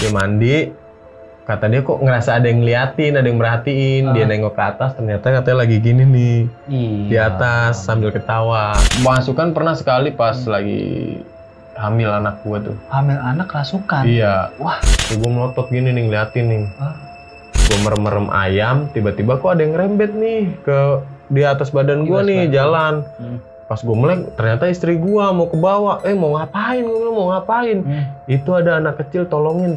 Dia mandi, kata dia kok ngerasa ada yang ngeliatin, ada yang merhatiin. Dia nengok ke atas, ternyata katanya lagi gini nih. Di atas sambil ketawa. Masukan pernah sekali pas lagi hamil anak gua tuh. Hamil anak rasukan? Iya. Wah. Gue melotot gini nih ngeliatin nih. Gue merem-merem ayam, tiba-tiba kok ada yang ngerembet nih ke di atas badan gue nih jalan. Pas gue melek, ternyata istri gue mau ke bawah. Mau ngapain? Gue bilang mau ngapain? Itu ada anak kecil, tolongin.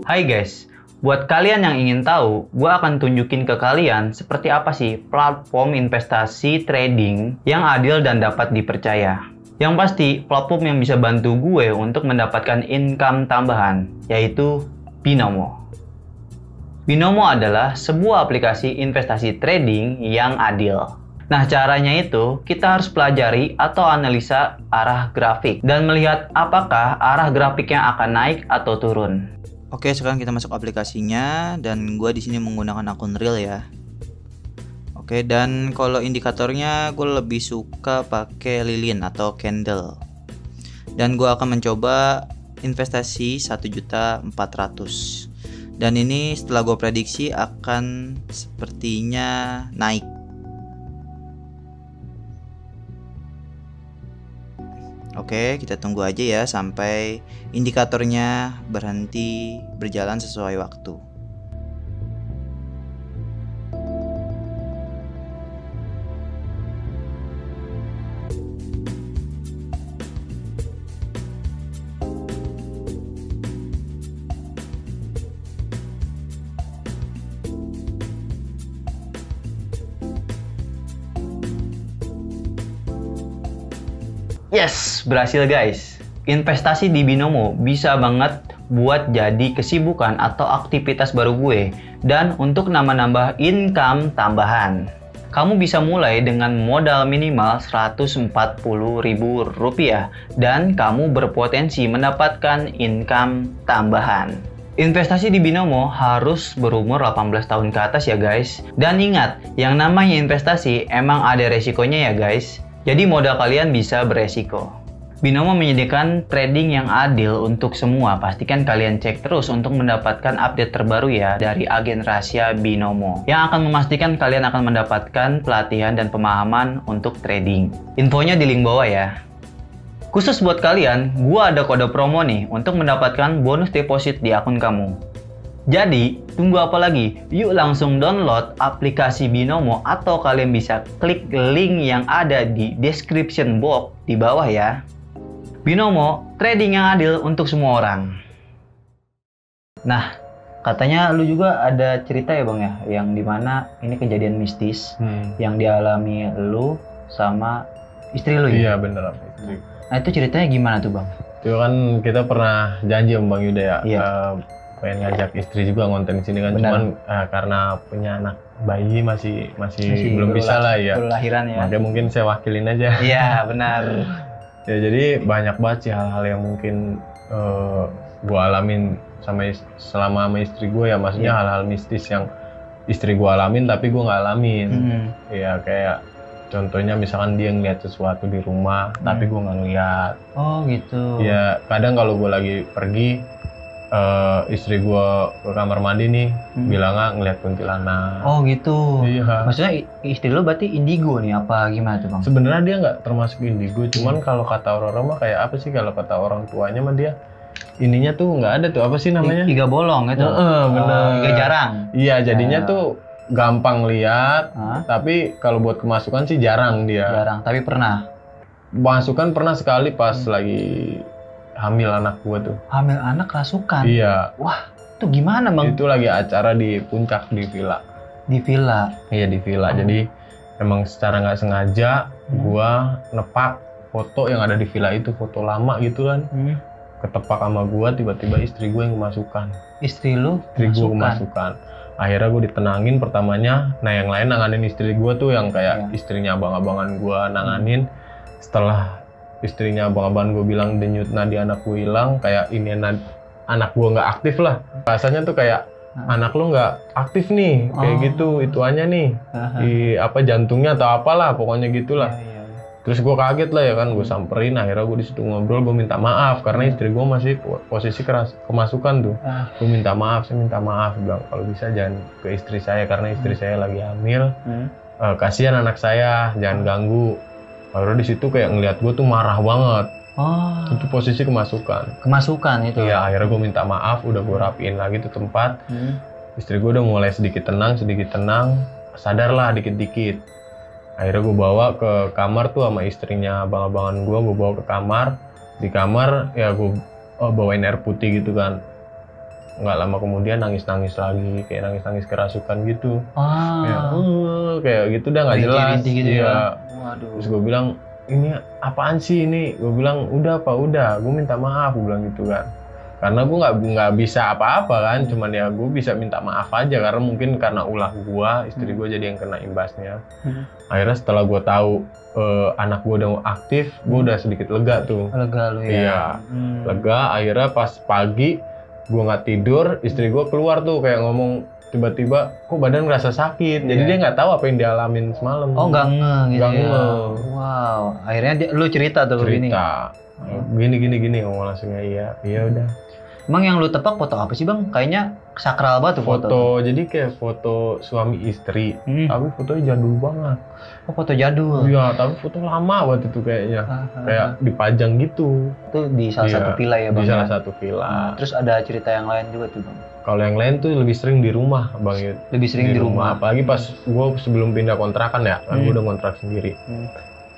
Hai guys, buat kalian yang ingin tahu, gue akan tunjukin ke kalian seperti apa sih platform investasi trading yang adil dan dapat dipercaya. Yang pasti, platform yang bisa bantu gue untuk mendapatkan income tambahan, yaitu Binomo. Binomo adalah sebuah aplikasi investasi trading yang adil. Nah, caranya itu kita harus pelajari atau analisa arah grafik dan melihat apakah arah grafiknya akan naik atau turun. Oke, sekarang kita masuk aplikasinya dan gue di sini menggunakan akun real ya. Oke, dan kalau indikatornya gue lebih suka pakai lilin atau candle. Dan gue akan mencoba investasi 1.400.000. Dan ini setelah gue prediksi akan sepertinya naik. Oke, kita tunggu aja ya sampai indikatornya berhenti berjalan sesuai waktu. Yes, berhasil guys. Investasi di Binomo bisa banget buat jadi kesibukan atau aktivitas baru gue dan untuk nambah-nambah income tambahan. Kamu bisa mulai dengan modal minimal Rp140.000 dan kamu berpotensi mendapatkan income tambahan. Investasi di Binomo harus berumur 18 tahun ke atas ya guys. Dan ingat, yang namanya investasi emang ada resikonya ya guys. Jadi modal kalian bisa beresiko. Binomo menyediakan trading yang adil untuk semua. Pastikan kalian cek terus untuk mendapatkan update terbaru ya dari agen rahasia Binomo yang akan memastikan kalian akan mendapatkan pelatihan dan pemahaman untuk trading. Infonya di link bawah ya. Khusus buat kalian, gua ada kode promo nih untuk mendapatkan bonus deposit di akun kamu. Jadi, tunggu apa lagi? Yuk langsung download aplikasi Binomo atau kalian bisa klik link yang ada di description box di bawah ya. Binomo, trading yang adil untuk semua orang. Nah, katanya lu juga ada cerita ya bang ya, yang dimana ini kejadian mistis yang dialami lu sama istri lu ya? Iya bener. Nah itu ceritanya gimana tuh bang? Itu kan kita pernah janji sama Bang Yuda ya. Iya. Pengen ngajak istri juga ngonten di sini kan. Benar. Cuman karena punya anak bayi masih belum bisa lah ya. Lahiran ya. Makanya mungkin saya wakilin aja. Iya benar. Ya jadi banyak banget sih hal-hal yang mungkin gue alamin selama sama istri gue ya, maksudnya hal-hal mistis yang istri gue alamin tapi gue nggak alamin. Ya kayak contohnya misalkan dia ngeliat sesuatu di rumah tapi gue nggak ngeliat. Oh gitu. Ya kadang kalau gue lagi pergi istri gue ke kamar mandi nih bilangnya ngeliat kuntilanak. Oh gitu. Iya. Maksudnya istri lo berarti indigo nih apa gimana tuh bang? Sebenarnya dia nggak termasuk indigo, cuman kalau kata orang-orang mah kayak apa sih, kalau kata orang tuanya mah dia ininya tuh nggak ada tuh, apa sih namanya? Tiga bolong itu. Bener. Tiga jarang. Iya jadinya tuh gampang lihat, tapi kalau buat kemasukan sih jarang dia. Jarang, tapi pernah. Masukan pernah sekali pas lagi hamil anak gua tuh. Hamil anak rasukan? Iya. Wah, itu gimana bang? Itu lagi acara di puncak di villa. Di villa? Iya di villa. Jadi emang secara nggak sengaja gua nepak foto yang ada di villa itu, foto lama gitu kan. Ketepak sama gua, tiba-tiba istri gua yang kemasukan. Istri lu? Istri gua kemasukan. Akhirnya gue ditenangin pertamanya. Nah yang lain nanganin istri gua tuh, yang kayak istrinya abang-abangan gua nanganin. Setelah istrinya abang-abangan gue bilang denyut nadi anak gue hilang, kayak ini anak gue nggak aktif lah. Rasanya tuh kayak anak lo nggak aktif nih, kayak gitu, ituannya nih, di apa jantungnya atau apalah, pokoknya gitulah. Terus gue kaget lah ya kan, gue samperin, akhirnya gue disitu ngobrol, gue minta maaf karena istri gue masih posisi kemasukan tuh. Gue minta maaf, saya minta maaf, bilang kalau bisa jangan ke istri saya karena istri saya lagi hamil, kasihan anak saya, jangan ganggu. Akhirnya disitu kayak ngeliat gue tuh marah banget. Itu posisi Kemasukan itu. Iya, akhirnya gue minta maaf, udah gue rapiin lagi tuh tempat. Istri gue udah mulai sedikit tenang, sadarlah dikit-dikit. Akhirnya gue bawa ke kamar tuh sama istrinya abang-abangan gue bawa ke kamar. Di kamar ya gue bawain air putih gitu kan. Nggak lama kemudian nangis-nangis lagi, kayak nangis-nangis kerasukan gitu. Ya, kayak gitu udah nggak jelas. Gitu ya. Waduh. Terus gue bilang, ini apaan sih ini? Gue bilang, udah pak, udah. Gue minta maaf, gue bilang gitu kan. Karena gue nggak bisa apa-apa kan, cuman ya gue bisa minta maaf aja karena mungkin karena ulah gue, istri gue jadi yang kena imbasnya. Akhirnya setelah gue tahu anak gue udah aktif, gue udah sedikit lega tuh. Lega lu ya? Iya, lega. Akhirnya pas pagi gue nggak tidur, istri gue keluar tuh kayak ngomong tiba-tiba, kok badan ngerasa sakit. Jadi dia nggak tahu apa yang dialamin semalam. Oh nggak ngeh gitu ya? Wow, akhirnya lu cerita tuh begini. Gini ngomong langsung iya udah. Emang yang lu tepak foto apa sih bang? Kayaknya sakral banget tuh foto. Jadi kayak foto suami istri, tapi fotonya jadul banget. Oh foto jadul? Iya, tapi foto lama banget itu kayaknya. Kayak dipajang gitu. Itu di salah satu villa ya bang? Di salah satu villa. Terus ada cerita yang lain juga tuh bang? Kalau yang lain tuh lebih sering di rumah bang. Lebih sering di rumah? Apalagi pas gue sebelum pindah kontrakan ya, kan gue udah kontrak sendiri.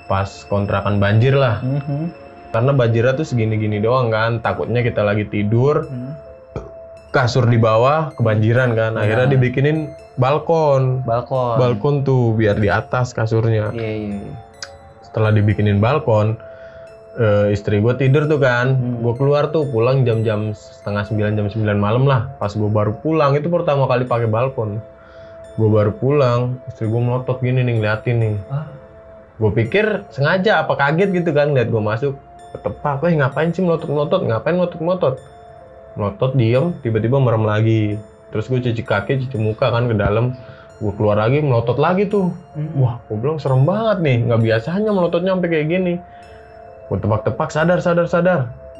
Pas kontrakan banjir lah. Karena banjirnya tuh segini-gini doang kan, takutnya kita lagi tidur, kasur di bawah kebanjiran kan, akhirnya dibikinin balkon tuh biar di atas kasurnya. Setelah dibikinin balkon, istri gue tidur tuh kan, gue keluar tuh pulang jam 8:30 jam 9 malam lah. Pas gue baru pulang itu pertama kali pakai balkon. Gue baru pulang, istri gue melotot gini nih ngeliatin nih. Gue pikir sengaja apa kaget gitu kan, lihat gue masuk. Ketepak, ngapain sih melotot-melotot? Ngapain melotot-melotot? Melotot, diem, tiba-tiba merem lagi. Terus gue cuci kaki, cuci muka kan ke dalam. Gue keluar lagi, melotot lagi tuh. Wah, gue bilang serem banget nih. Nggak biasanya melototnya sampai kayak gini. Gue tebak-tebak, sadar.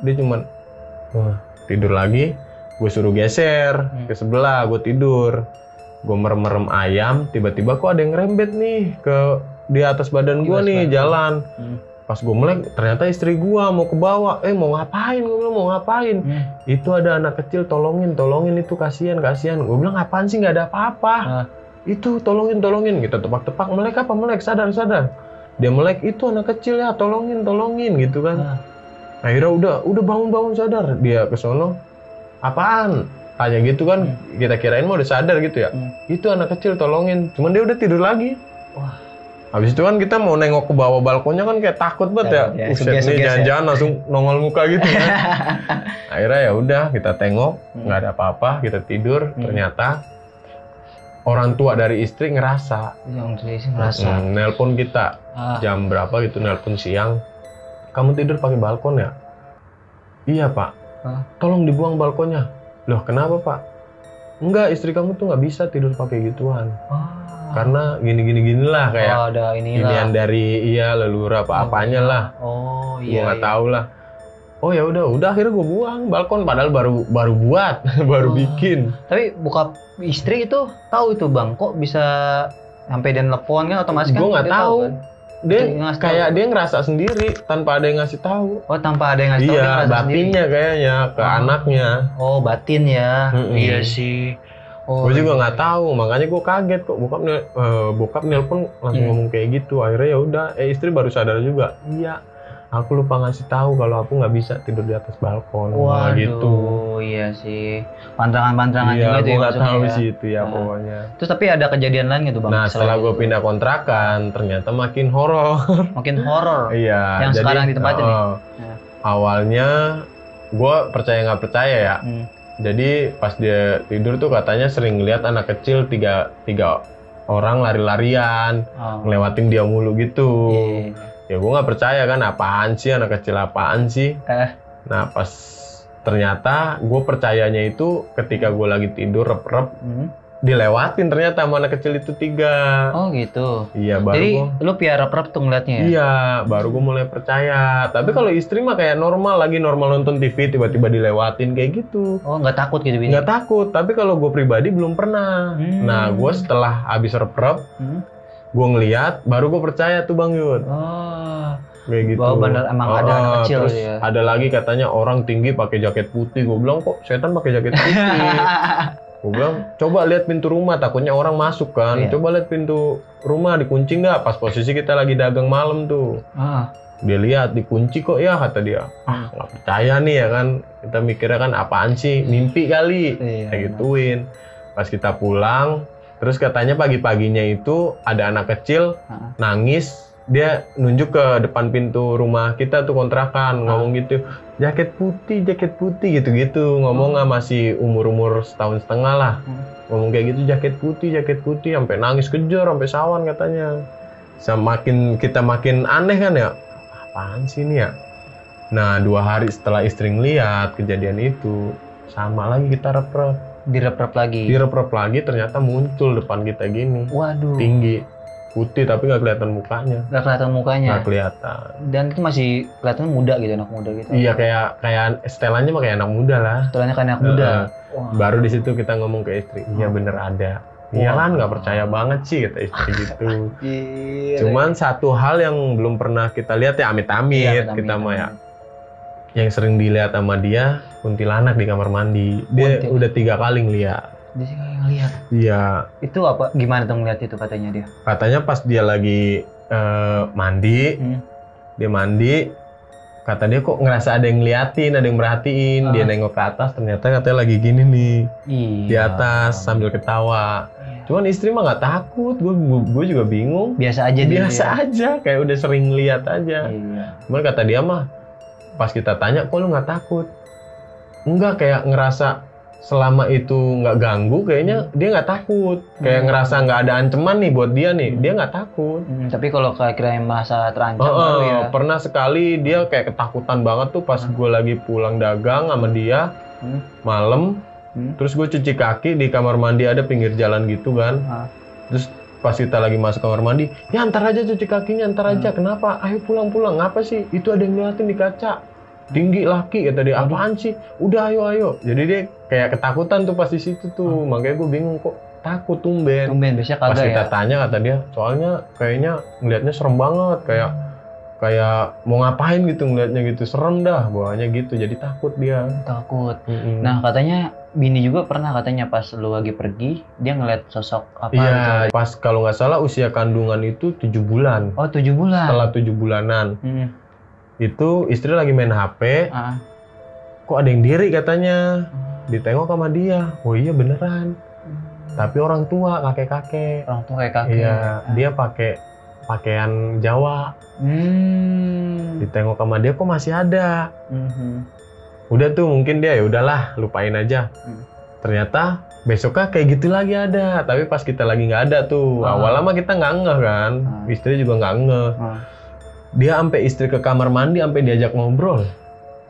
Dia cuman tidur lagi. Gue suruh geser ke sebelah, gue tidur. Gue merem-merem ayam, tiba-tiba kok ada yang ngerembet nih di atas badan gue nih, jalan. Pas gue melek, ternyata istri gue mau ke bawah. Mau ngapain? Gue bilang, mau ngapain? Itu ada anak kecil, tolongin itu, kasihan. Gue bilang, apaan sih, nggak ada apa-apa. Itu, tolongin. Kita tepak-tepak, melek apa? Melek, sadar. Dia melek, itu anak kecil ya, tolongin gitu kan. Akhirnya udah bangun sadar. Dia ke sono, apaan? Tanya gitu kan, kita kirain mau udah sadar gitu ya. Itu anak kecil, tolongin. Cuman dia udah tidur lagi. Wah. Habis itu kan kita mau nengok ke bawah balkonnya kan kayak takut banget ya. Uset nih jangan-jangan langsung nongol muka gitu kan. Akhirnya ya udah kita tengok, nggak ada apa-apa, kita tidur. Ternyata orang tua dari istri ngerasa. Nelpon kita jam berapa gitu, nelpon siang. Kamu tidur pakai balkon ya? Iya pak. Tolong dibuang balkonnya. Loh kenapa pak? Enggak, istri kamu tuh nggak bisa tidur pakai gituan. Karena gini lah kayak ada inian dari leluhur apa-apanya lah. Gue nggak tahu lah. Ya udah akhirnya gue buang balkon padahal baru buat baru bikin. Tapi bokap istri itu tahu itu bang, kok bisa sampai dia telepon kan otomatis kan? Gue nggak tahu. Kan? Dia kayak dia ngerasa sendiri tanpa ada yang ngasih tahu. Tanpa ada yang ngasih tahu. Iya, batinnya kayaknya ke anaknya. Batin ya. Iya sih. Gue juga nggak tahu, makanya gue kaget kok bokap nelpon langsung ngomong kayak gitu. Akhirnya ya udah, istri baru sadar juga. Iya, aku lupa ngasih tahu kalau aku nggak bisa tidur di atas balkon. Waduh, gitu. Iya sih, pantangan-pantangan juga tuh. Iya, gue nggak tahu ya. sih itu ya pokoknya. Terus tapi ada kejadian lain gitu bang? Nah setelah gue pindah kontrakan, ternyata makin horor. Makin horor. Iya. Yang jadi, sekarang ditempatin nih. Awalnya gue percaya nggak percaya ya. Jadi pas dia tidur tuh katanya sering ngeliat anak kecil tiga orang lari-larian, ngelewatin dia mulu gitu. Ya gue nggak percaya kan, apaan sih anak kecil apaan sih? Nah pas ternyata gue percayanya itu ketika gue lagi tidur rep-rep, dilewatin ternyata sama anak kecil itu 3. Oh gitu. Iya, baru Jadi gua, lu piara prep tuh ngeliatnya ya? iya, baru gue mulai percaya. Tapi kalau istri mah kayak normal nonton TV tiba-tiba dilewatin kayak gitu. Oh nggak takut gitu Bini? Nggak takut, tapi kalau gue pribadi belum pernah. Nah, gue setelah habis rep, gue ngeliat, baru gue percaya tuh Bang Yud. Oh. Kayak gitu. Bahwa bener emang ada anak kecil terus ya. ada lagi katanya orang tinggi pakai jaket putih. Gue bilang kok setan pakai jaket putih. Gue bilang coba lihat pintu rumah, takutnya orang masuk kan. Iya. Coba lihat pintu rumah dikunci nggak? Pas posisi kita lagi dagang malam tuh. Dia lihat dikunci kok ya, kata dia. Nggak percaya nih ya kan. Kita mikirnya kan apaan sih, mimpi kali. Iya, Kayak gituin. Pas kita pulang, terus katanya pagi-paginya itu ada anak kecil nangis. Dia nunjuk ke depan pintu rumah kita tuh kontrakan, ngomong gitu, jaket putih gitu-gitu, ngomong masih umur-umur 1,5 tahun lah, ngomong kayak gitu, jaket putih, sampai nangis kejar, sampai sawan katanya. Semakin kita makin aneh kan ya, apaan sih ini ya? Nah 2 hari setelah istri ngeliat kejadian itu, sama lagi kita rep-rep. Direp-rep lagi? Direp-rep lagi, ternyata muncul depan kita gini. Waduh. Tinggi. Putih tapi nggak kelihatan mukanya. Nggak kelihatan mukanya? Nggak kelihatan. Dan itu masih kelihatan muda gitu, anak muda gitu? Iya, kayak setelannya mah kayak anak muda lah. Setelannya kayak anak muda? Baru di situ kita ngomong ke istri, iya bener ada. Iya kan, nggak percaya banget sih kata istri gitu. Cuman satu hal yang belum pernah kita lihat ya, amit-amit kita mah ya. Yang sering dilihat sama dia, kuntilanak di kamar mandi. Dia udah 3 kali ngeliat. Dia sih kayak ngeliat? Iya. Itu apa? Gimana tuh ngeliat itu katanya dia? Katanya pas dia lagi mandi, dia mandi, kata dia kok ngerasa ada yang ngeliatin, ada yang merhatiin. Dia nengok ke atas, ternyata katanya lagi gini nih, di atas sambil ketawa. Cuman istri mah nggak takut, gue juga bingung. Biasa aja. Biasa aja, kayak udah sering lihat aja. Cuman kata dia mah, pas kita tanya, kok lu nggak takut? Enggak, kayak ngerasa selama itu nggak ganggu, kayaknya dia nggak takut. Kayak ngerasa nggak ada ancaman nih buat dia nih, dia nggak takut. Tapi kalau kira yang merasa terancam baru ya? Pernah sekali dia kayak ketakutan banget tuh pas gue lagi pulang dagang sama dia, malam. Terus gue cuci kaki di kamar mandi, ada pinggir jalan gitu kan. Terus pas kita lagi masuk kamar mandi, ya ntar aja cuci kakinya, ntar aja. Kenapa? Ayo pulang-pulang. Ngapa sih? Itu ada yang ngeliatin di kaca. Tinggi laki, kata dia. Apaan sih? Udah ayo. Jadi dia kayak ketakutan tuh pas di situ tuh. Makanya gue bingung kok takut tumben. Biasanya kagak ya? Pas kita tanya kata dia, soalnya kayaknya ngeliatnya serem banget. Kayak mau ngapain gitu ngeliatnya gitu. Serem dah bawahnya gitu. Jadi takut dia. Takut. Nah katanya bini juga pernah katanya pas lu lagi pergi, dia ngeliat sosok apa gitu? Iya, pas kalau nggak salah usia kandungan itu 7 bulan. Oh 7 bulan? Setelah 7 bulanan. Itu istri lagi main HP, kok ada yang diri katanya, ditengok sama dia. Oh iya beneran, tapi orang tua, kakek-kakek. Orang tua kakek-kakek? Iya, dia pakai pakaian Jawa. Ditengok sama dia, kok masih ada. Udah tuh mungkin dia ya udahlah, lupain aja. Ternyata besoknya kayak gitu lagi ada, tapi pas kita lagi nggak ada tuh. Awalnya mah kita nggak ngeh kan, istri juga nggak ngeh. Dia sampai istri ke kamar mandi, sampai diajak ngobrol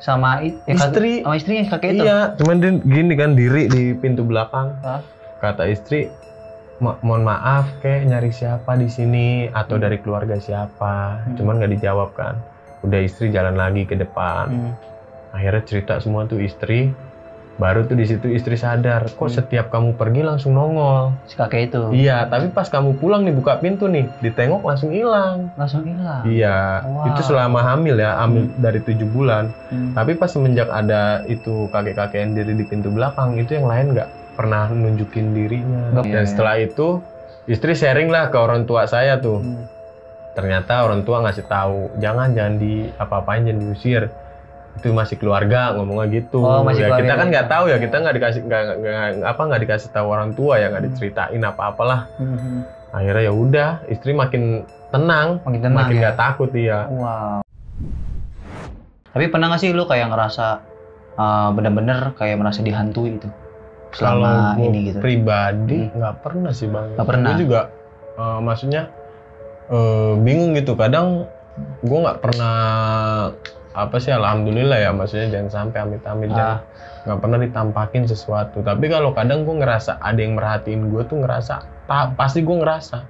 sama istri. Sama istrinya kakek itu? Iya, cuman dia gini kan, diri di pintu belakang. Kata istri, mohon maaf, kayak nyari siapa di sini atau dari keluarga siapa. Cuman nggak dijawab kan. Udah istri jalan lagi ke depan. Akhirnya cerita semua tuh istri. Baru tuh di situ istri sadar, kok setiap kamu pergi langsung nongol. Si kakek itu? Iya, tapi pas kamu pulang nih buka pintu nih, ditengok langsung hilang. Langsung hilang? Iya, itu selama hamil ya, hamil dari 7 bulan. Tapi pas semenjak ada itu kakek-kakek yang diri di pintu belakang, itu yang lain nggak pernah nunjukin dirinya. Dan setelah itu, istri sharing lah ke orang tua saya tuh. Ternyata orang tua ngasih tahu, jangan di apa-apain, jangan diusir. Itu masih keluarga, ngomongnya gitu. Ya kita kan nggak tahu ya, kita nggak dikasih tahu orang tua ya, nggak diceritain apa-apalah. Akhirnya ya udah, istri makin tenang, makin nggak takut dia. Wow. Tapi pernah nggak sih lu kayak ngerasa bener-bener kayak merasa dihantui itu selama ini gitu? Pribadi nggak pernah sih Bang. Nggak pernah. Gue juga maksudnya bingung gitu. Kadang gue nggak pernah apa sih, alhamdulillah ya, maksudnya jangan sampai amit-amit, jangan nggak pernah ditampakin sesuatu. Tapi kalau kadang gue ngerasa ada yang merhatiin gue tuh, pasti gue ngerasa,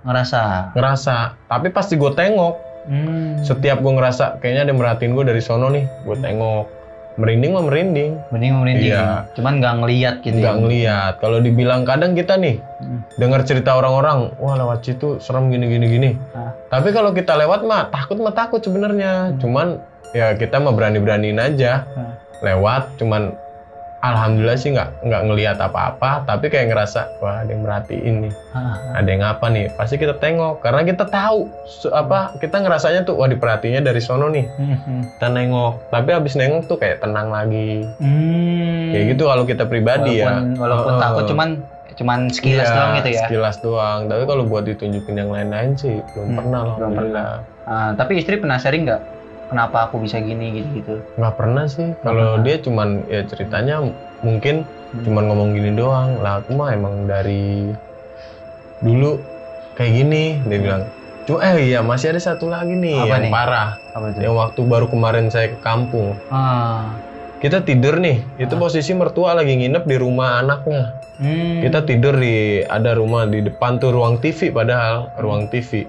tapi pasti gue tengok. Setiap gue ngerasa kayaknya ada yang merhatiin gue dari sono nih, gue tengok. Merinding. Iya. Cuman nggak ngelihat gitu. Nggak ngelihat. Kalau dibilang kadang kita nih dengar cerita orang-orang, wah lewat situ serem gini. Tapi kalau kita lewat mah takut sebenarnya. Cuman ya kita mah berani-beraniin aja. Lewat, cuman alhamdulillah sih nggak ngelihat apa-apa. Tapi kayak ngerasa, wah ada yang merhatiin nih. Ada yang apa nih? Pasti kita tengok karena kita tahu kita ngerasanya tuh, wah diperhatinya dari sono nih. Kita nengok, tapi habis nengok tuh kayak tenang lagi. Kayak gitu kalau kita pribadi walaupun takut cuman sekilas doang gitu ya. Sekilas doang. Tapi kalau buat ditunjukin yang lain-lain sih belum pernah. Tapi istri pernah sharing nggak? Kenapa aku bisa gini gitu? Nggak pernah sih. Kalau dia cuman ya ceritanya mungkin cuman ngomong gini doang. Lah aku mah emang dari dulu kayak gini, dia bilang. Iya masih ada satu lagi nih yang parah. Yang waktu baru kemarin saya ke kampung. Kita tidur nih, itu posisi mertua lagi nginep di rumah anaknya. Kita tidur ada rumah di depan tuh, ruang TV padahal, ruang TV.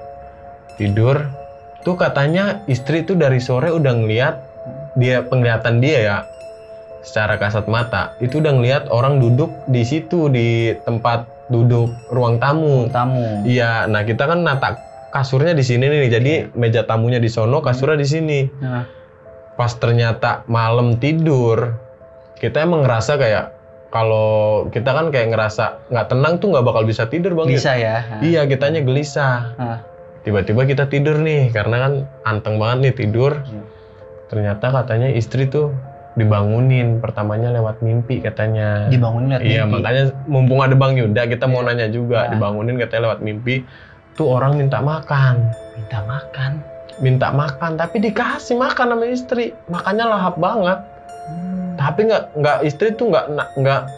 Tidur. Tuh katanya istri tuh dari sore udah ngeliat, penglihatan dia ya, secara kasat mata, itu udah ngeliat orang duduk di situ, di tempat duduk ruang tamu. Iya, nah kita kan nata kasurnya di sini nih, jadi meja tamunya di sono, kasurnya di sini. Pas ternyata malam tidur, kita emang ngerasa kayak, kalau kita kan kayak ngerasa nggak tenang tuh nggak bakal bisa tidur Bang. Bisa ya? Iya, kitanya gelisah. Tiba-tiba kita tidur nih, karena kan anteng banget nih tidur. Ternyata katanya istri tuh dibangunin pertamanya lewat mimpi katanya. Dibangunin lewat mimpi? Iya, makanya mumpung ada Bang Yuda, kita mau nanya juga. Dibangunin katanya lewat mimpi, tuh orang minta makan. Minta makan, tapi dikasih makan sama istri. Makannya lahap banget. Tapi nggak istri tuh nggak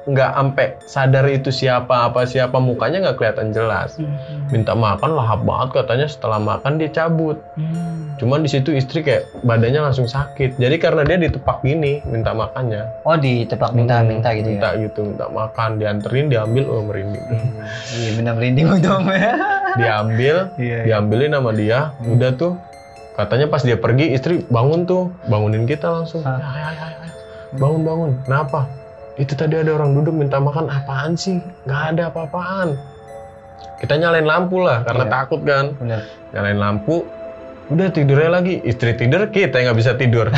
sampai sadar itu siapa mukanya nggak kelihatan jelas. Minta makan lahap banget katanya, setelah makan dia cabut. Cuman di situ istri kayak badannya langsung sakit. Jadi karena dia ditepak gini minta makannya. Oh, ditepak minta gitu ya. Minta makan, dianterin, diambil, merinding. Iya benar merinding dong ya. Diambilin sama dia. Udah tuh katanya pas dia pergi istri bangunin kita langsung. Bangun. Kenapa? Itu tadi ada orang duduk minta makan. Apaan sih? Nggak ada apa-apaan. Kita nyalain lampu lah karena takut kan. Bener. Nyalain lampu, udah tidurnya lagi. Istri tidur, kita nggak bisa tidur.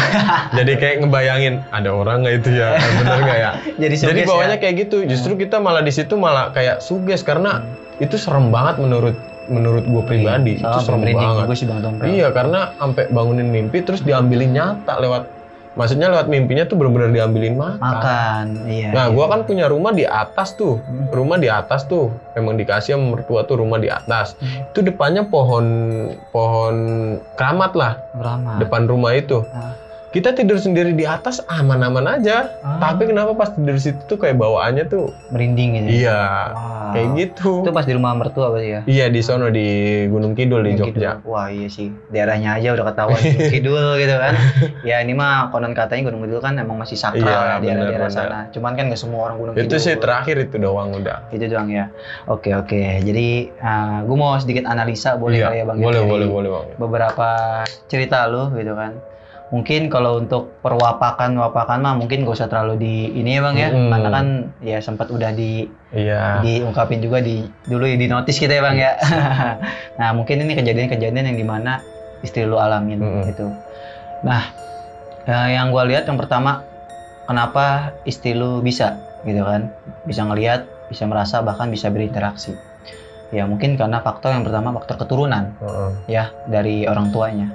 Jadi kayak ngebayangin ada orang nggak itu ya, bener nggak ya? Jadi bawahnya kayak gitu. Justru kita malah di situ malah kayak suges karena itu serem banget menurut gue pribadi. Itu serem banget. Iya, karena sampai bangunin mimpi terus diambilin nyata maksudnya lewat mimpinya tuh benar-benar diambilin makan. Iya. Nah, gua kan punya rumah di atas tuh. Rumah di atas tuh. Memang dikasih sama mertua tuh rumah di atas. Itu depannya pohon keramat lah. Depan rumah itu. Kita tidur sendiri di atas aman-aman aja. Tapi kenapa pas tidur di situ tuh kayak bawaannya tuh merinding gitu. Iya. Kayak gitu. Itu pas di rumah mertua berarti ya? Iya, di sono di Gunung Kidul di Jogja. Wah, iya sih. Daerahnya aja udah ketahuan Gunung Kidul gitu kan. Ya ini mah konon katanya Gunung Kidul kan emang masih sakral daerah-daerah sana. Cuman kan nggak semua orang Gunung Kidul. Itu sih terakhir itu doang udah. Itu doang ya. Oke. Jadi gue mau sedikit analisa boleh kali ya Bang? Boleh Bang. Beberapa cerita lu gitu kan. Mungkin kalau untuk perwapakan mah mungkin gak usah terlalu di ini ya Bang ya. Karena kan ya sempat udah diungkapin juga dulu di notis kita ya Bang ya. Nah, mungkin ini kejadian-kejadian yang dimana istri lu alamin gitu. Nah, yang gua lihat yang pertama, kenapa istri lu bisa gitu kan? Bisa ngelihat, bisa merasa, bahkan bisa berinteraksi. Ya mungkin karena faktor yang pertama, faktor keturunan ya dari orang tuanya.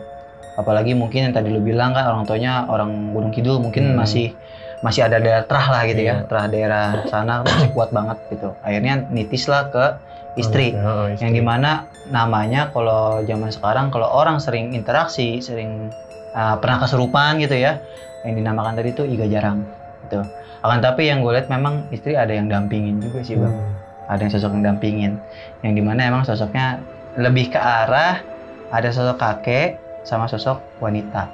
Apalagi mungkin yang tadi lu bilang kan orang tuanya orang Gunung Kidul, mungkin masih ada daerah terah lah gitu ya, terah daerah sana masih kuat banget gitu. Akhirnya nitis lah ke istri, yang dimana namanya kalau zaman sekarang kalau orang sering interaksi, sering pernah kesurupan gitu ya, yang dinamakan tadi itu iga jarang gitu. Akan tapi yang gue lihat memang istri ada yang dampingin juga sih Bang, ada yang sosok yang dampingin, yang dimana emang sosoknya lebih ke arah ada sosok kakek sama sosok wanita.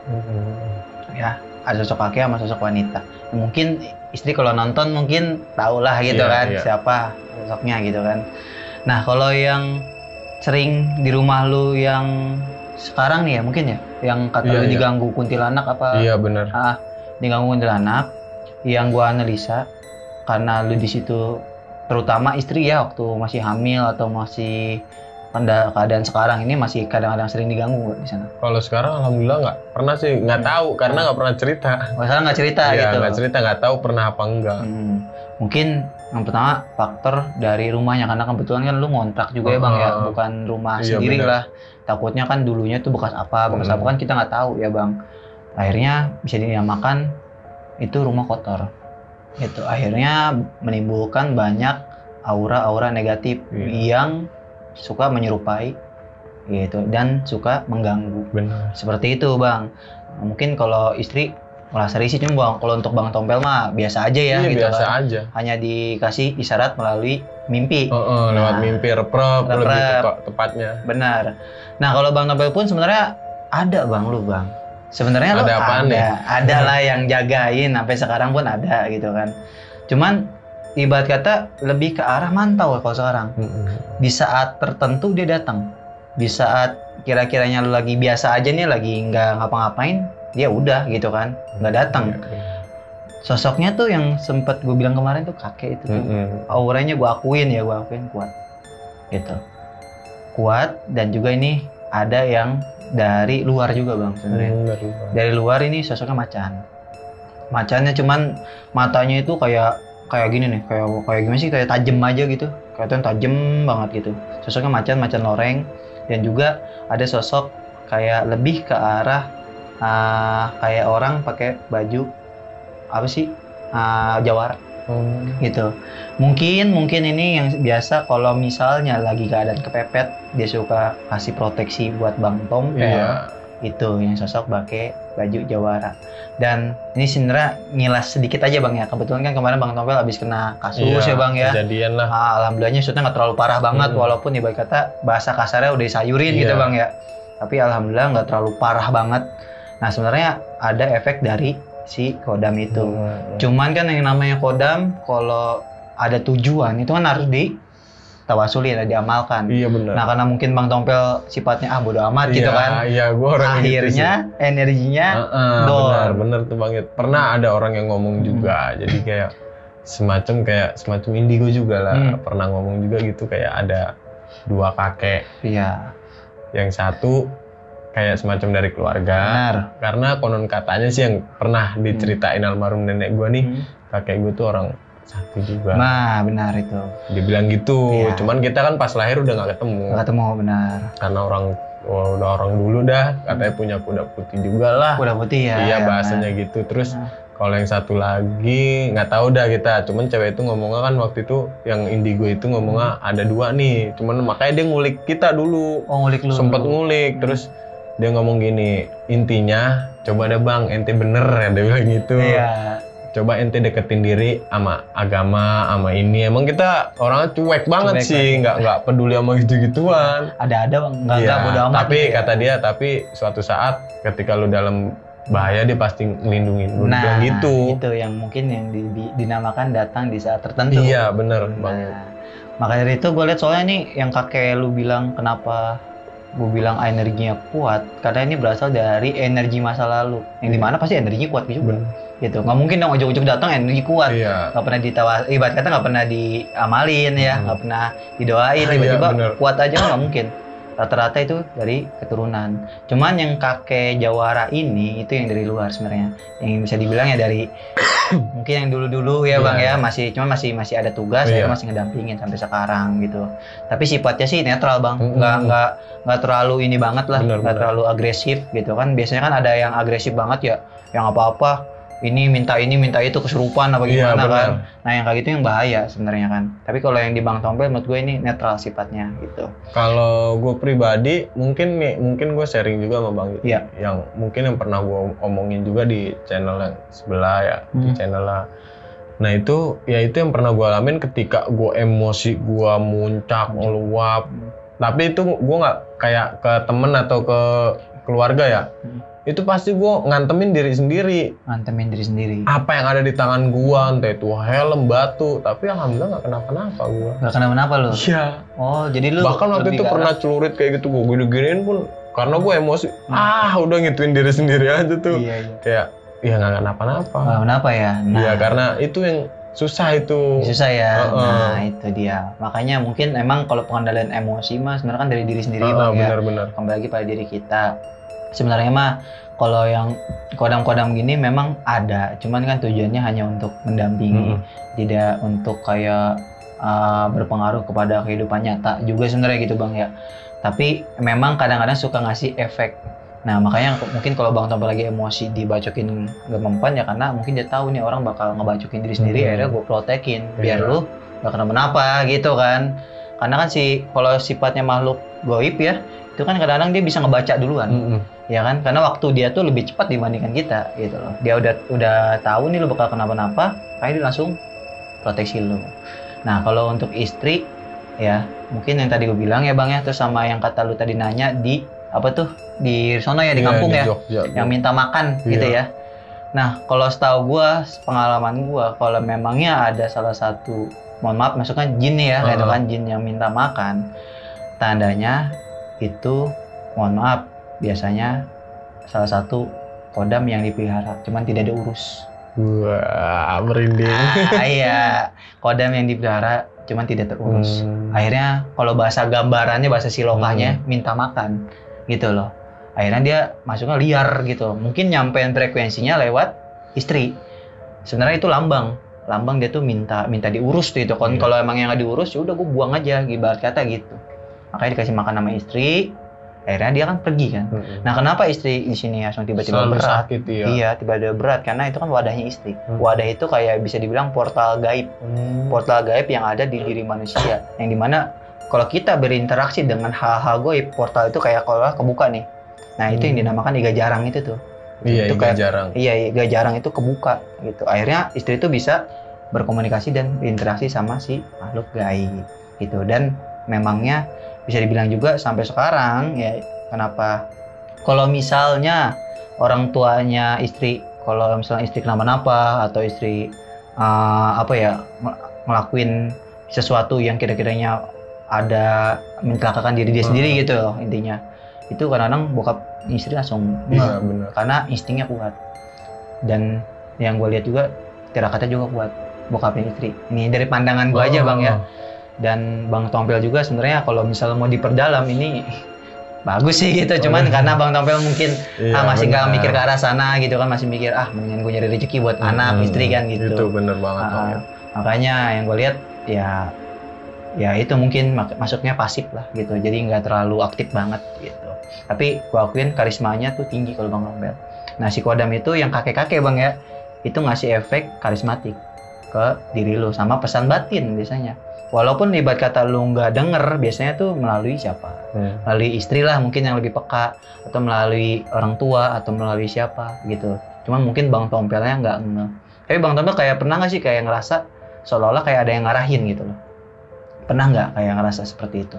ya, ada sosok kakek sama sosok wanita. Mungkin istri kalau nonton mungkin tahu lah gitu kan siapa sosoknya gitu kan. Nah kalau yang sering di rumah lu yang sekarang nih ya mungkin ya, yang kata lu diganggu kuntilanak apa? Iya benar. Diganggu kuntilanak, yang gua analisa karena lu di situ terutama istri ya waktu masih hamil atau masih pada keadaan sekarang ini masih kadang-kadang sering diganggu di sana. Kalau sekarang alhamdulillah nggak pernah sih, nggak tahu karena nggak pernah cerita. Sekarang nggak cerita gitu. Nggak cerita, nggak tahu pernah apa enggak. Mungkin yang pertama faktor dari rumahnya karena kebetulan kan lu ngontrak juga ya bang ya, bukan rumah sendiri bener. Lah. Takutnya kan dulunya tuh bekas apa kan kita nggak tahu ya bang. Akhirnya bisa dinamakan itu rumah kotor. Itu akhirnya menimbulkan banyak aura-aura negatif yang suka menyerupai gitu dan suka mengganggu. Benar. Seperti itu bang. Mungkin kalau istri merasa risih cuma bang, kalau untuk bang Tompel mah biasa aja ya gitu biasa kan. Aja. Hanya dikasih isyarat melalui mimpi. Lewat mimpi reprep lebih tepatnya. Benar. Nah kalau bang Tompel pun sebenarnya ada bang lu bang. Sebenarnya ada apaan nih? Ada lah yang jagain sampai sekarang pun ada gitu kan. Cuman ibarat kata lebih ke arah mantau kalau sekarang. Di saat tertentu dia datang. Di saat kira-kiranya lu lagi biasa aja nih, lagi nggak ngapa-ngapain, dia udah gitu kan, nggak datang. Sosoknya tuh yang sempet gue bilang kemarin tuh kakek itu tuh. Auranya gue akuin kuat. Gitu. Kuat dan juga ini ada yang dari luar juga bang sebenarnya. Dari luar ini sosoknya macan. Macannya cuman matanya itu kayak gini nih, kayak gimana sih, kayak tajam aja gitu, kelihatan tajam banget gitu. Sosoknya macan loreng, dan juga ada sosok kayak lebih ke arah kayak orang pakai baju apa sih jawara gitu. Mungkin ini yang biasa kalau misalnya lagi keadaan kepepet dia suka kasih proteksi buat bang Tompel. Itu yang sosok pakai baju jawara. Dan ini sebenarnya ngilas sedikit aja bang ya, kebetulan kan kemarin bang Tompel habis kena kasus ya bang ya. Kejadian lah. Alhamdulillahnya shootnya nggak terlalu parah banget, walaupun ibarat kata bahasa kasarnya udah disayurin gitu bang ya. Tapi alhamdulillah nggak terlalu parah banget. Nah sebenarnya ada efek dari si kodam itu. Cuman kan yang namanya kodam kalau ada tujuan itu kan harus tawasuli dan diamalkan. Iya benar. Nah karena mungkin bang Tompel sifatnya bodo amat gitu kan. Iya, gua orang akhirnya gitu energinya bener tuh bang. Pernah ada orang yang ngomong juga, jadi kayak semacam indigo juga lah. Pernah ngomong juga gitu, kayak ada dua kakek. Iya. Yang satu kayak semacam dari keluarga. Benar. Karena konon katanya sih yang pernah diceritain almarhum nenek gua nih, kakek gua tuh orang sakti juga. Nah, benar itu. Dibilang gitu. Iya. Cuman kita kan pas lahir udah nggak ketemu. Nggak ketemu, benar. Karena udah orang dulu dah, katanya punya kuda putih juga lah. Kuda putih ya. Iya, bahasanya gitu. Terus kalau yang satu lagi nggak tahu dah kita. Cuman cewek itu ngomongnya kan waktu itu yang indigo itu ngomongnya ada dua nih. Cuman makanya dia ngulik kita dulu. Oh, ngulik lu. Sempet ngulik. Terus dia ngomong gini, intinya coba deh bang, ente bener ya, dia bilang gitu. Iya. Coba ente deketin diri sama agama, sama ini. Emang kita orangnya cuek banget sih, nggak peduli sama gitu-gituan. Ada bang, nggak bodo amat. Tapi gitu kata dia, tapi suatu saat ketika lu dalam bahaya dia pasti ngelindungin lu. Nah, gitu. Itu yang mungkin yang dinamakan datang di saat tertentu. Iya, bener banget. Makanya dari itu gue lihat soalnya nih yang kakek lu bilang kenapa gue bilang energinya kuat, karena ini berasal dari energi masa lalu, yang dimana pasti energinya kuat juga. Gitu, nggak mungkin dong ujuk-ujuk datang energi kuat, nggak pernah ibarat kata nggak pernah diamalin ya, nggak pernah didoain, tiba-tiba kuat aja nggak mungkin. Rata-rata itu dari keturunan. Cuman yang kakek jawara ini itu yang dari luar sebenarnya, yang bisa dibilang ya dari mungkin yang dulu-dulu ya bang ya, masih ada tugas ya, masih ngedampingin sampai sekarang gitu. Tapi sifatnya sih netral bang, nggak terlalu ini banget lah, nggak terlalu agresif gitu kan. Biasanya kan ada yang agresif banget ya, yang apa-apa ini minta itu kesurupan apa gimana kan. Nah yang kayak gitu yang bahaya sebenarnya kan. Tapi kalau yang di Bang Tompel menurut gue ini netral sifatnya gitu. Kalau gue pribadi mungkin gue sharing juga sama Bang. Iya. Yang mungkin yang pernah gue omongin juga di channel yang sebelah ya, di channel lah. Nah itu yang pernah gue alamin ketika gue emosi gue muncak, meluap. Tapi itu gue nggak kayak ke temen atau ke keluarga ya. itu pasti gue ngantemin diri sendiri. Ngantemin diri sendiri. Apa yang ada di tangan gue, entah itu helm, batu, tapi alhamdulillah nggak kenapa-napa gue. Nggak kenapa-napa lo? Iya. Oh, jadi lu bahkan waktu itu pernah celurit kayak gitu, gue gini-giniin pun karena gue emosi. Udah ngituin diri sendiri aja tuh. Iya. Kayak, ya nggak kenapa-napa. Nggak kenapa ya? Iya, karena itu yang susah itu. Susah ya. Nah, itu dia. Makanya mungkin emang kalau pengendalian emosi mah sebenarnya kan dari diri sendiri Bang ya. Benar-benar. Kembali lagi pada diri kita. Sebenarnya mah kalau yang kodam-kodam gini memang ada, cuman kan tujuannya hanya untuk mendampingi, tidak untuk kayak berpengaruh kepada kehidupan nyata juga sebenarnya gitu Bang ya. Tapi memang kadang-kadang suka ngasih efek. Nah makanya mungkin kalau Bang Tompel lagi emosi dibacokin gak mempan ya karena mungkin dia tahu nih orang bakal ngebacokin diri sendiri, akhirnya gue protekin biar lu gak kenapa-napa gitu kan. Karena kan kalau sifatnya makhluk goib ya, itu kan kadang-kadang dia bisa ngebaca duluan. Ya kan, karena waktu dia tuh lebih cepat dibandingkan kita gitu loh. Dia udah tahu nih lu bakal kenapa-napa, kayak dia langsung proteksi lu. Nah kalau untuk istri ya mungkin yang tadi gue bilang ya Bang ya, terus sama yang kata lu tadi nanya di apa tuh di sono ya di kampung ya, Jogja, yang minta makan gitu ya. Nah kalau setahu gue, pengalaman gue, kalau memangnya ada salah satu, mohon maaf maksudnya jin nih ya, kayak kan jin yang minta makan, tandanya itu mohon maaf biasanya salah satu kodam yang dipelihara, cuman tidak diurus. Wah, merinding. Iya, kodam yang dipelihara cuman tidak terurus. Akhirnya kalau bahasa gambarannya, bahasa silokahnya minta makan gitu loh. Akhirnya dia masuknya liar gitu. Mungkin nyampein frekuensinya lewat istri. Sebenarnya itu lambang dia tuh minta diurus tuh itu. Kalau emang yang nggak diurus ya udah gue buang aja, ibarat kata gitu. Makanya dikasih makan sama istri. Akhirnya dia kan pergi kan. Nah kenapa istri di sini langsung tiba-tiba selalu berat? Sakit, ya. Iya tiba-tiba berat karena itu kan wadahnya istri. Wadah itu kayak bisa dibilang portal gaib. Portal gaib yang ada di diri manusia. Yang dimana kalau kita berinteraksi dengan hal-hal gaib, portal itu kayak kalau kebuka nih. Nah itu yang dinamakan iga jarang itu tuh. Iya, itu iga jarang. Iya, iga jarang itu kebuka gitu. Akhirnya istri itu bisa berkomunikasi dan berinteraksi sama si makhluk gaib gitu. Dan memangnya bisa dibilang juga sampai sekarang ya, kenapa kalau misalnya orang tuanya istri, kalau misalnya istri kenapa-napa atau istri ngelakuin sesuatu yang kira-kiranya ada mencelakakan diri dia sendiri gitu loh intinya, itu kadang-kadang bokap istri langsung benar. Karena instingnya kuat. Dan yang gue lihat juga tirakatnya juga kuat bokapnya istri. Ini dari pandangan gue aja Bang ya. Dan Bang Tompel juga sebenarnya kalau misalnya mau diperdalam ini bagus sih gitu, cuman karena Bang Tompel mungkin masih nggak mikir ke arah sana gitu kan, masih mikir mendingan gue nyari rezeki buat anak istri kan gitu. Itu bener banget. Makanya yang gue lihat ya itu mungkin masuknya pasif lah gitu, jadi nggak terlalu aktif banget gitu. Tapi gue akuin karismanya tuh tinggi kalau Bang Tompel. Nah si kodam itu yang kakek-kakek Bang ya, itu ngasih efek karismatik ke diri lo sama pesan batin biasanya. Walaupun ibarat kata lu nggak denger, biasanya tuh melalui siapa? Melalui istri lah mungkin yang lebih peka, atau melalui orang tua, atau melalui siapa gitu. Cuman mungkin Bang Tompelnya nggak nge. Tapi Bang Tompel kayak pernah nggak sih kayak ngerasa seolah-olah kayak ada yang ngarahin gitu loh? Pernah nggak kayak ngerasa seperti itu?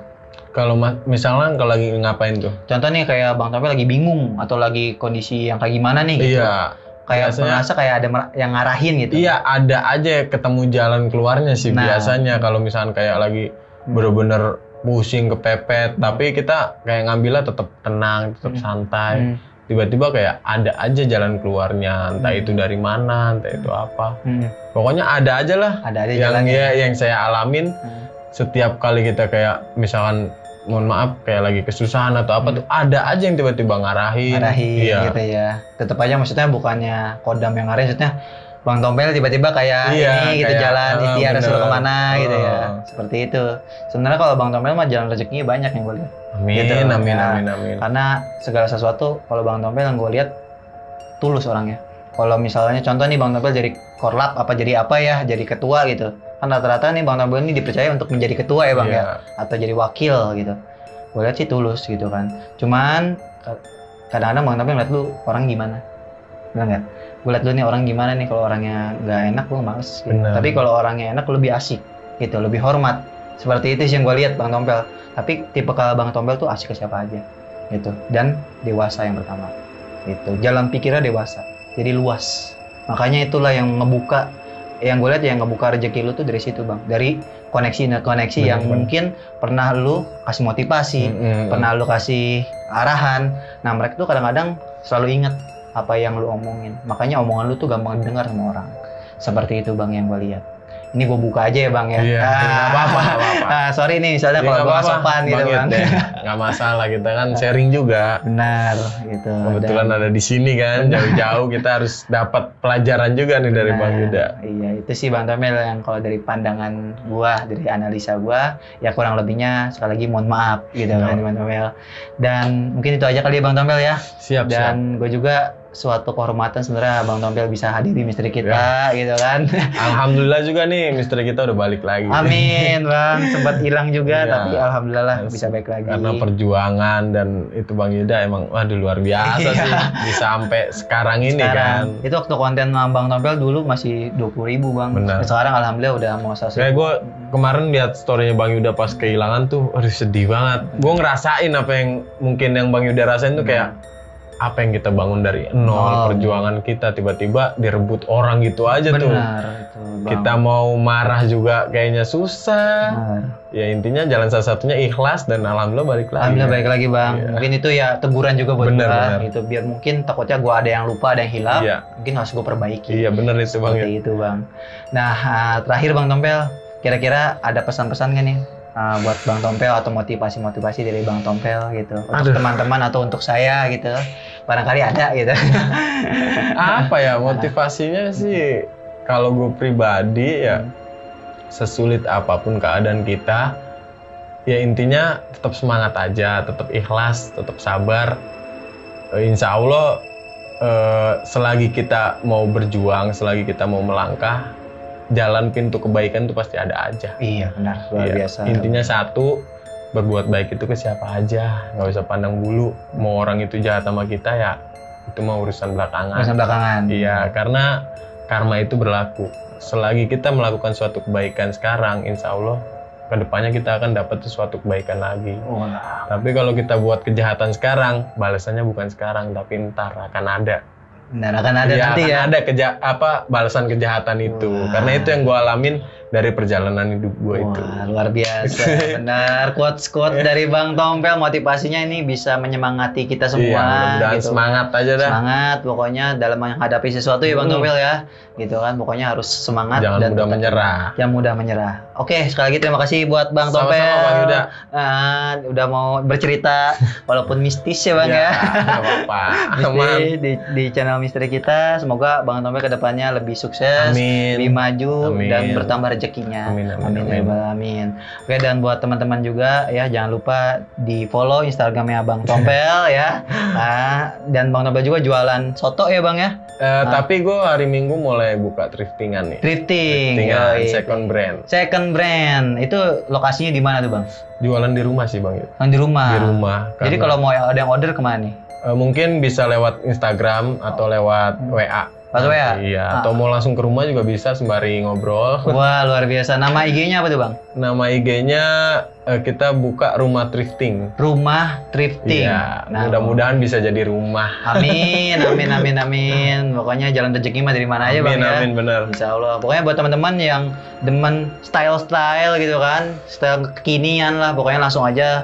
Kalau misalnya kalau lagi ngapain tuh? Contoh nih kayak Bang Tompel lagi bingung atau lagi kondisi yang kayak gimana nih gitu. Iya. Kayak merasa kayak ada yang ngarahin gitu. Iya, ada aja ketemu jalan keluarnya sih biasanya kalau misalnya kayak lagi bener-bener pusing kepepet, tapi kita kayak ngambilnya tetap tenang, tetap santai. Tiba-tiba kayak ada aja jalan keluarnya, entah itu dari mana, entah itu apa. Pokoknya ada aja lah. Ada aja jalannya. Yang saya alamin setiap kali kita kayak misalkan mohon maaf kayak lagi kesusahan atau apa tuh ada aja yang tiba-tiba ngarahin gitu ya. Tetap aja maksudnya bukannya kodam yang ngarahin, maksudnya Bang Tompel tiba-tiba kayak ini gitu kayak, jalan ikhtiar suruh kemana gitu ya. Seperti itu. Sebenarnya kalau Bang Tompel mah jalan rezekinya banyak yang gue lihat. Amin, gitu. amin. Karena segala sesuatu kalau Bang Tompel yang gue lihat tulus orangnya. Kalau misalnya contoh nih Bang Tompel jadi korlap jadi ketua gitu. Kan rata-rata nih Bang Tompel ini dipercaya untuk menjadi ketua ya Bang ya, atau jadi wakil gitu. Gue lihat sih tulus gitu kan. Cuman kadang-kadang Bang Tompel ngeliat lu orang gimana, benar nggak? Gue liat lu nih orang gimana nih, kalau orangnya nggak enak gue males. Gitu. Tapi kalau orangnya enak lebih asik gitu, lebih hormat. Seperti itu sih yang gue lihat Bang Tompel. Tapi tipe kalau Bang Tompel tuh asik ke siapa aja gitu, dan dewasa yang pertama. Gitu. Jalan pikirnya dewasa, jadi luas. Makanya itulah yang ngebuka, yang gue lihat yang ngebuka rezeki lu tuh dari situ bang, dari koneksi yang mungkin pernah lu kasih motivasi, pernah lu kasih arahan. Nah mereka tuh kadang-kadang selalu inget apa yang lu omongin, makanya omongan lu tuh gampang didengar sama orang. Seperti itu bang yang gue lihat. Ini gue buka aja ya bang ya. Iya, nggak apa-apa. Sorry nih, misalnya kalau gue sopan gitu kan. Nggak masalah, kita kan sharing juga. Benar, gitu. Kebetulan ada di sini kan, jauh-jauh kita harus dapat pelajaran juga nih dari Bang Yuda. Iya, itu sih Bang Tomel yang kalau dari pandangan gua, dari analisa gua, ya kurang lebihnya sekali lagi mohon maaf gitu kan Bang Tomel. Dan mungkin itu aja kali ya Bang Tomel ya. Siap. Dan gue juga suatu kehormatan sebenarnya Bang Tompel bisa hadiri misteri kita gitu kan. Alhamdulillah juga nih misteri kita udah balik lagi. Amin Bang, sempat hilang juga tapi alhamdulillah bisa balik lagi. Karena perjuangan dan itu Bang Yuda emang waduh luar biasa sih bisa sampai sekarang ini kan. Itu waktu konten sama Bang Tompel dulu masih 20.000 Bang. Benar. Sekarang alhamdulillah udah mau 100.000. Kayak gue kemarin lihat storynya Bang Yuda pas kehilangan tuh, aduh sedih banget. Gue ngerasain apa yang mungkin yang Bang Yuda rasain tuh kayak apa yang kita bangun dari nol, perjuangan kita tiba-tiba direbut orang gitu aja. Benar, tuh. Itu, Bang. Kita mau marah juga kayaknya susah. Benar. Ya intinya jalan salah satunya ikhlas dan alhamdulillah balik lagi. Alhamdulillah balik lagi Bang. Iya. Mungkin itu ya teguran juga buat benar. Gitu biar mungkin takutnya gua ada yang lupa, ada yang hilang. Iya. Mungkin harus gua perbaiki. Iya benar itu Bang. Seperti itu Bang. Nah terakhir Bang Tompel, kira-kira ada pesan-pesan nggak nih? Buat Bang Tompel atau motivasi dari Bang Tompel gitu untuk teman-teman atau untuk saya gitu, barangkali ada gitu. Apa ya motivasinya sih kalau gue pribadi ya sesulit apapun keadaan kita ya intinya tetap semangat aja, tetap ikhlas, tetap sabar. Insya Allah selagi kita mau berjuang, selagi kita mau melangkah, jalan pintu kebaikan itu pasti ada aja. Iya benar, luar biasa. Intinya satu, berbuat baik itu ke siapa aja, nggak usah pandang bulu. Mau orang itu jahat sama kita ya, itu mau urusan belakangan. Urusan belakangan. Iya, karena karma itu berlaku. Selagi kita melakukan suatu kebaikan sekarang, insya Allah kedepannya kita akan dapat sesuatu kebaikan lagi. Tapi kalau kita buat kejahatan sekarang, balasannya bukan sekarang, tapi ntar akan ada. Benar, akan ada nanti ya. Ada balasan kejahatan itu. Karena itu yang gue alamin dari perjalanan hidup gue itu. Luar biasa. Benar, quotes dari Bang Tompel, motivasinya ini bisa menyemangati kita semua. Iya, mudah-mudahan gitu. Semangat aja dah. Semangat pokoknya dalam menghadapi sesuatu ya Bang Tompel ya. Gitu kan, pokoknya harus semangat. Jangan dan mudah menyerah. Jangan mudah menyerah. Oke, sekali lagi terima kasih buat Bang Tompel. Sama-sama Bang Yuda. Udah mau bercerita walaupun mistis ya Bang ya. Nggak apa-apa. di channel misteri kita. Semoga Bang Tompel kedepannya lebih sukses, lebih maju dan bertambah rezekinya. Amin. Oke, dan buat teman-teman juga ya jangan lupa di follow Instagramnya Bang Tompel ya. Dan Bang Tompel juga jualan soto ya Bang ya. Tapi gue hari Minggu mulai buka thriftingan nih. Thriftingan, second brand. Itu lokasinya di mana tuh Bang? Jualan di rumah sih Bang. Di rumah. Di rumah. Jadi kalau mau ada yang order kemana nih? Mungkin bisa lewat Instagram atau lewat WA. WA? Iya, atau mau langsung ke rumah juga bisa sembari ngobrol. Wah, luar biasa. Nama IG-nya apa tuh Bang? Nama IG-nya kita buka Rumah Thrifting. Rumah Thrifting. Iya, mudah-mudahan bisa jadi rumah. Amin. Pokoknya jalan rezeki mah dari mana aja Bang ya. Amin, bener. Insya Allah. Pokoknya buat teman-teman yang demen style gitu kan, style kekinian lah, pokoknya langsung aja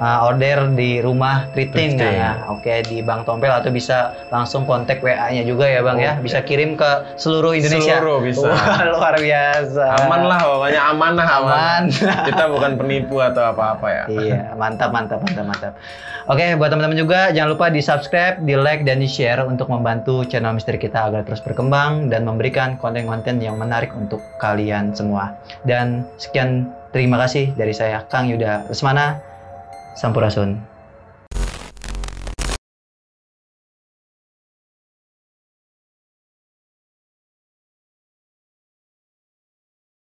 order di Rumah Thrifting. Nah, oke, di Bang Tompel atau bisa langsung kontak WA-nya juga ya Bang ya. Bisa kirim ke seluruh Indonesia. Bisa. Wah, luar biasa. Aman lah pokoknya, aman. Kita bukan penipu atau apa-apa ya. Iya, mantap. Oke, buat teman-teman juga jangan lupa di subscribe, di like, dan di share untuk membantu channel misteri kita agar terus berkembang dan memberikan konten-konten yang menarik untuk kalian semua. Dan sekian, terima kasih dari saya Kang Yuda Lesmana. Sampurasun.